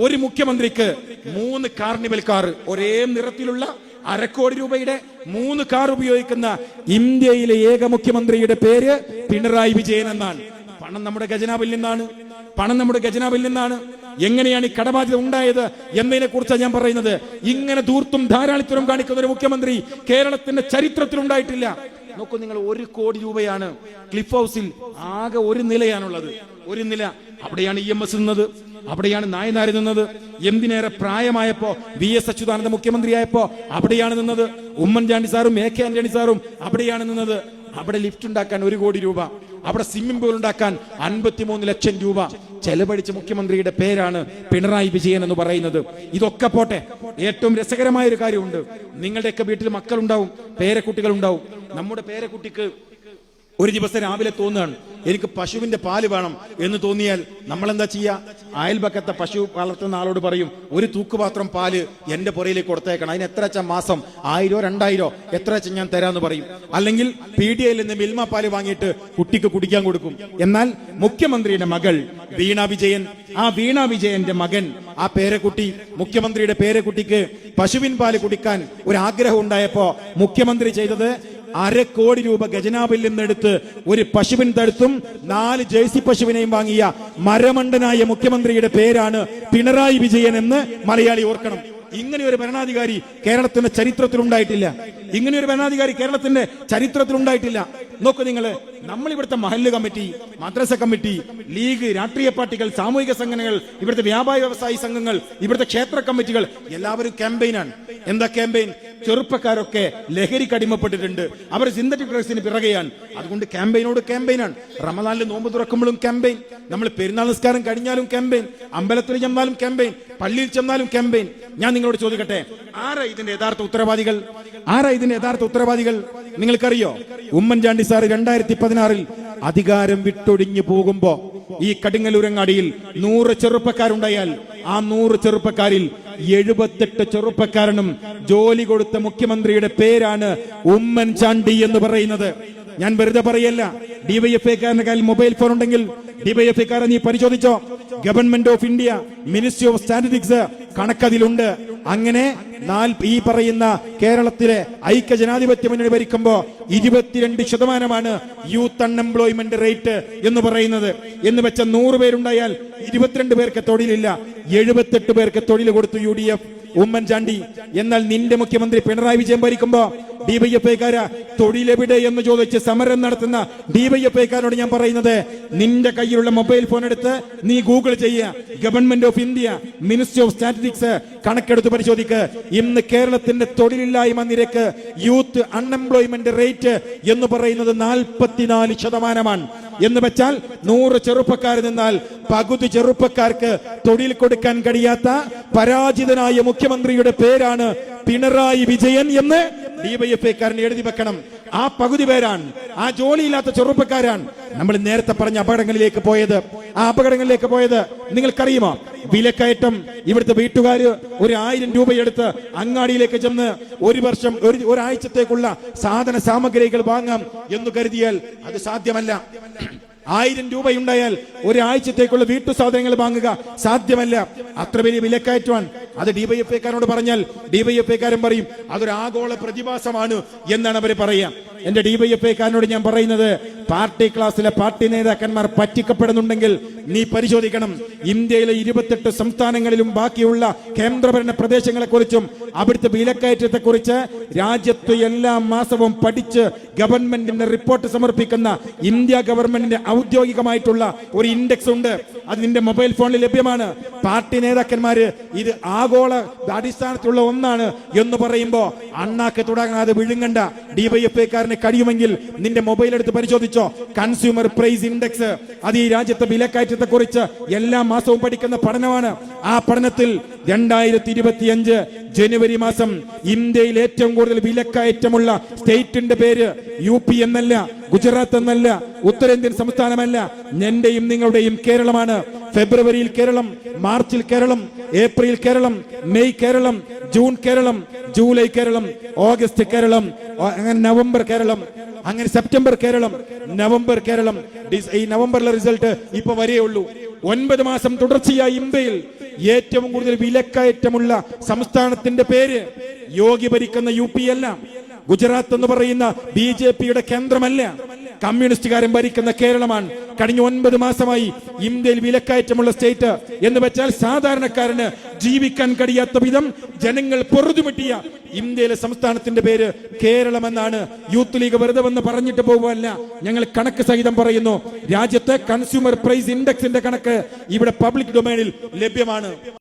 ഒരു മുഖ്യമന്ത്രിക്ക് 3 carnival car, ഒരേ നിറത്തിലുള്ള 1/2 കോടി രൂപയുടെ 3 കാർ ഉപയോഗിക്കുന്ന ഇന്ത്യയിലെ ഏക മുഖ്യമന്ത്രിയുടെ പേര് പിണറായി വിജയൻ എന്നാണ്. പണം നമ്മുടെ ഖജനാവിൽ നിന്നാണ്. എങ്ങനെയാണ് ഈ കടബാധ്യത ഉണ്ടായത് എന്നതിനെ കുറിച്ചാണ് ഞാൻ പറയുന്നത്. ഇങ്ങനെ ധൂർത്തും ധാരാളിത്തരം കാണിക്കുന്ന ഒരു മുഖ്യമന്ത്രി കേരളത്തിന്റെ ചരിത്രത്തിൽ ഉണ്ടായിട്ടില്ല. നോക്കൂ നിങ്ങൾ, 1 കോടി രൂപയാണ് ക്ലിഫ് ഹൗസിൽ, ആകെ ഒരു നിലയാണുള്ളത്, ഒരു നില. അവിടെയാണ് EMS നിന്നത്, അവിടെയാണ് നായനാർ നിന്നത്. എന്തിനേറെ പ്രായമായപ്പോ VS അച്യുതാനന്ദ മുഖ്യമന്ത്രിയായപ്പോ അവിടെയാണ് നിന്നത്. ഉമ്മൻചാണ്ടി സാറും AK ആന്റണി സാറും അവിടെയാണ് നിന്നത്. അവിടെ ലിഫ്റ്റ് ഉണ്ടാക്കാൻ 1 കോടി രൂപ, അവിടെ സ്വിമ്മിംഗ് പൂൾ ഉണ്ടാക്കാൻ 53 ലക്ഷം രൂപ ചെലവഴിച്ച മുഖ്യമന്ത്രിയുടെ പേരാണ് പിണറായി വിജയൻ എന്ന് പറയുന്നത്. ഇതൊക്കെ പോട്ടെ, ഏറ്റവും രസകരമായ ഒരു കാര്യമുണ്ട്. നിങ്ങളുടെയൊക്കെ വീട്ടിൽ മക്കളുണ്ടാവും, പേരക്കുട്ടികളുണ്ടാവും. നമ്മുടെ പേരക്കുട്ടിക്ക് ഒരു ദിവസം രാവിലെ തോന്നുകയാണ്, എനിക്ക് പശുവിന്റെ പാല് വേണം എന്ന് തോന്നിയാൽ നമ്മൾ എന്താ ചെയ്യുക? അയൽപക്കത്തെ പശു വളർത്തുന്ന ആളോട് പറയും, ഒരു തൂക്കുപാത്രം പാല് എന്റെ പുറയിലേക്ക് കൊടുത്തേക്കണം, അതിന് എത്ര വെച്ചാൽ മാസം 1000 2000 എത്ര വെച്ചാൽ ഞാൻ തരാന്ന് പറയും. അല്ലെങ്കിൽ PDAയിൽ നിന്ന് മിൽമ പാല് വാങ്ങിയിട്ട് കുട്ടിക്ക് കുടിക്കാൻ കൊടുക്കും. എന്നാൽ മുഖ്യമന്ത്രിയുടെ മകൾ വീണ വിജയൻ, ആ വീണ വിജയന്റെ മകൻ, ആ പേരക്കുട്ടി, മുഖ്യമന്ത്രിയുടെ പേരക്കുട്ടിക്ക് പശുവിൻ പാല് കുടിക്കാൻ ഒരു ആഗ്രഹം ഉണ്ടായപ്പോ മുഖ്യമന്ത്രി ചെയ്തത് 1/2 കോടി രൂപ ഖജനാവിൽ നിന്നെടുത്ത് ഒരു പശുവിൻ തടുത്തും 4 ജേഴ്സി പശുവിനെയും വാങ്ങിയ മരമണ്ടനായ മുഖ്യമന്ത്രിയുടെ പേരാണ് പിണറായി വിജയൻ എന്ന് മലയാളി ഓർക്കണം. ഇങ്ങനെ ഒരു ഭരണാധികാരി കേരളത്തിന്റെ ചരിത്രത്തിൽ ഉണ്ടായിട്ടില്ല. നോക്കൂ നിങ്ങള്, നമ്മൾ ഇവിടുത്തെ മഹല്ല് കമ്മിറ്റി, മദ്രസ കമ്മിറ്റി, ലീഗ്, രാഷ്ട്രീയ പാർട്ടികൾ, സാമൂഹിക സംഘടനകൾ, ഇവിടുത്തെ വ്യാപാര വ്യവസായി സംഘങ്ങൾ, ഇവിടുത്തെ ക്ഷേത്ര കമ്മിറ്റികൾ എല്ലാവരും ക്യാമ്പയിനാണ്. എന്താ ക്യാമ്പയിൻ? ചെറുപ്പക്കാരൊക്കെ ലഹരിക്ക് അടിമപ്പെട്ടിട്ടുണ്ട്, അവർ സിന്തറ്റിക് ഡ്രഗ്സിന് പിറകെയാണ്. അതുകൊണ്ട് ക്യാമ്പയിനാണ്. റമദാനിൽ നോമ്പ് തുറക്കുമ്പോഴും ക്യാമ്പയിൻ, നമ്മൾ പെരുന്നാൾ നിസ്കാരം കഴിഞ്ഞാലും ക്യാമ്പയിൻ, അമ്പലത്തിൽ ചെന്നാലും ക്യാമ്പയിൻ, പള്ളിയിൽ ചെന്നാലും ക്യാമ്പയിൻ. ഞാൻ നിങ്ങളോട് ചോദിക്കട്ടെ, ആരാ ഇതിന്റെ യഥാർത്ഥ ഉത്തരവാദികൾ? നിങ്ങൾക്കറിയോ? ഉമ്മൻചാണ്ടി സാർ 2016 അധികാരം വിട്ടൊഴിഞ്ഞു പോകുമ്പോ ഈ കടുങ്ങല്ലൂരങ്ങാടിയിൽ 100 ചെറുപ്പക്കാരുണ്ടായാൽ ആ 100 ചെറുപ്പക്കാരിൽ 78 ചെറുപ്പക്കാരനും ജോലി കൊടുത്ത മുഖ്യമന്ത്രിയുടെ പേരാണ് ഉമ്മൻചാണ്ടി എന്ന് പറയുന്നത്. ഞാൻ വെറുതെ പറയല്ല. DYFIക്കാരന്റെ കയ്യിൽ മൊബൈൽ ഫോൺ ഉണ്ടെങ്കിൽ DYFIക്കാരൻ നീ പരിശോധിച്ചോ. Government of India, ministry of statistics കണക്കതിലുണ്ട്. അങ്ങനെ ഈ പറയുന്ന കേരളത്തിലെ ഐക്യ ജനാധിപത്യ മുന്നണി ഭരിക്കുമ്പോ 22% യൂത്ത് അൺഎംപ്ലോയ്മെന്റ് റേറ്റ് എന്ന് പറയുന്നത്. എന്ന് വെച്ച 100 പേരുണ്ടായാൽ 22 പേർക്ക് തൊഴിലില്ല, 78 പേർക്ക് തൊഴിൽ കൊടുത്തു UDF ഉമ്മൻചാണ്ടി. എന്നാൽ നിന്റെ മുഖ്യമന്ത്രി പിണറായി വിജയൻ ഭരിക്കുമ്പോ DYFIക്കാര തൊഴിലെവിടെ എന്ന് ചോദിച്ച് സമരം നടത്തുന്ന DYFIക്കാരോട് ഞാൻ പറയുന്നത്, നിന്റെ കയ്യിലുള്ള മൊബൈൽ ഫോൺ എടുത്ത് നീ ഗൂഗിൾ ചെയ്യുക. Government of India, ministry of statistics കണക്കെടുത്ത് പരിശോധിക്ക്. ഇന്ന് കേരളത്തിന്റെ തൊഴിലില്ലായ്മ നിരക്ക്, യൂത്ത് അൺഎംപ്ലോയ്മെന്റ് റേറ്റ് എന്ന് പറയുന്നത് 44%. എന്ന് വെച്ചാൽ 100 ചെറുപ്പക്കാർ നിന്നാൽ പകുതി ചെറുപ്പക്കാർക്ക് തൊഴിൽ കൊടുക്കാൻ കഴിയാത്ത പരാജിതനായ മുഖ്യമന്ത്രിയുടെ പേരാണ് പിണറായി വിജയൻ എന്ന് DYFIക്കാരൻ എഴുതി വെക്കണം. ആ പകുതി പേരാണ്, ആ ജോലിയില്ലാത്ത ചെറുപ്പക്കാരാണ് നമ്മൾ നേരത്തെ പറഞ്ഞ അപകടങ്ങളിലേക്ക് പോയത്. നിങ്ങൾക്കറിയുമോ? വിലക്കയറ്റം. ഇവിടുത്തെ വീട്ടുകാര് 1000 രൂപയെടുത്ത് അങ്ങാടിയിലേക്ക് ചെന്ന് ഒരാഴ്ചത്തേക്കുള്ള സാധന സാമഗ്രികൾ വാങ്ങാം എന്ന് കരുതിയാൽ അത് സാധ്യമല്ല. 1000 രൂപയുണ്ടായാൽ ഒരാഴ്ചത്തേക്കുള്ള വീട്ടു സാധനങ്ങൾ വാങ്ങുക സാധ്യമല്ല. അത്ര വലിയ വിലക്കയറ്റമാണ്. അത് DYFIക്കാരോട് പറഞ്ഞാൽ DYFIക്കാരൻ പറയും അതൊരു ആഗോള പ്രതിഭാസമാണ് എന്നാണ് അവർ പറയുക. എന്റെ DYFIക്കാരനോട് ഞാൻ പറയുന്നത്, പാർട്ടി ക്ലാസ്സിലെ പാർട്ടി നേതാക്കന്മാർ പറ്റിക്കപ്പെടുന്നുണ്ടെങ്കിൽ നീ പരിശോധിക്കണം. ഇന്ത്യയിലെ 28 സംസ്ഥാനങ്ങളിലും ബാക്കിയുള്ള കേന്ദ്രഭരണ പ്രദേശങ്ങളെ കുറിച്ചും അവിടുത്തെ വിലക്കയറ്റത്തെ കുറിച്ച് രാജ്യത്ത് എല്ലാ മാസവും പഠിച്ച് ഗവൺമെന്റിന്റെ റിപ്പോർട്ട് സമർപ്പിക്കുന്ന ഇന്ത്യ ഗവൺമെന്റിന്റെ ഔദ്യോഗികമായിട്ടുള്ള ഒരു ഇൻഡെക്സ് ഉണ്ട്. അത് നിന്റെ മൊബൈൽ ഫോണിൽ ലഭ്യമാണ്. പാർട്ടി നേതാക്കന്മാര് ഇത് ആഗോള അടിസ്ഥാനത്തിലുള്ള ഒന്നാണ് എന്ന് പറയുമ്പോ അണ്ണാക്ക് തുടങ്ങാതെ വിഴുങ്ങണ്ട. DYFIക്കാരന് കഴിയുമെങ്കിൽ നിന്റെ മൊബൈൽ എടുത്ത് പരിശോധിച്ചോ. കൺസ്യൂമർ പ്രൈസ് ഇൻഡെക്സ്, അത് ഈ രാജ്യത്തെ വിലക്കയറ്റത്തെ കുറിച്ച് എല്ലാ മാസവും പഠിക്കുന്ന പഠനമാണ്. ആ പഠനത്തിൽ 2025 ജനുവരി മാസം ഇന്ത്യയിൽ ഏറ്റവും കൂടുതൽ വിലക്കയറ്റമുള്ള സ്റ്റേറ്റിന്റെ പേര് UP എന്നല്ല, ഗുജറാത്ത് എന്നല്ല, ഉത്തരേന്ത്യൻ സംസ്ഥാനമല്ല, എന്റെയും നിങ്ങളുടെയും കേരളമാണ്. ഫെബ്രുവരിയിൽ കേരളം, മാർച്ചിൽ Kerala, April Kerala, May Kerala, June Kerala, July Kerala, August Kerala, അങ്ങനെ നവംബർ കേരളം, അങ്ങനെ സെപ്റ്റംബർ കേരളം, നവംബർ കേരളം. ഈ നവംബറിലെ റിസൾട്ട് ഇപ്പൊ വരെയുള്ളൂ. 9 മാസം തുടർച്ചയായി ഇന്ത്യയിൽ ഏറ്റവും കൂടുതൽ വിലക്കയറ്റമുള്ള സംസ്ഥാനത്തിന്റെ പേര് യോഗി ഭരിക്കുന്ന UP അല്ല, ഗുജറാത്ത് എന്ന് പറയുന്ന BJPയുടെ കേന്ദ്രമല്ല, കമ്മ്യൂണിസ്റ്റുകാരൻ ഭരിക്കുന്ന കേരളമാണ്. കഴിഞ്ഞ 9 മാസമായി ഇന്ത്യയിൽ വിലക്കയറ്റമുള്ള സ്റ്റേറ്റ് എന്ന് വെച്ചാൽ സാധാരണക്കാരന് ജീവിക്കാൻ കഴിയാത്ത വിധം ജനങ്ങൾ പൊറുതുമുട്ടിയ ഇന്ത്യയിലെ സംസ്ഥാനത്തിന്റെ പേര് കേരളം എന്നാണ്. യൂത്ത് ലീഗ് വെറുതെ വന്ന് പറഞ്ഞിട്ട് പോകുമല്ല, ഞങ്ങൾ കണക്ക് സഹിതം പറയുന്നു. രാജ്യത്തെ കൺസ്യൂമർ പ്രൈസ് ഇൻഡെക്സിന്റെ കണക്ക് ഇവിടെ പബ്ലിക് ഡൊമൈനിൽ ലഭ്യമാണ്.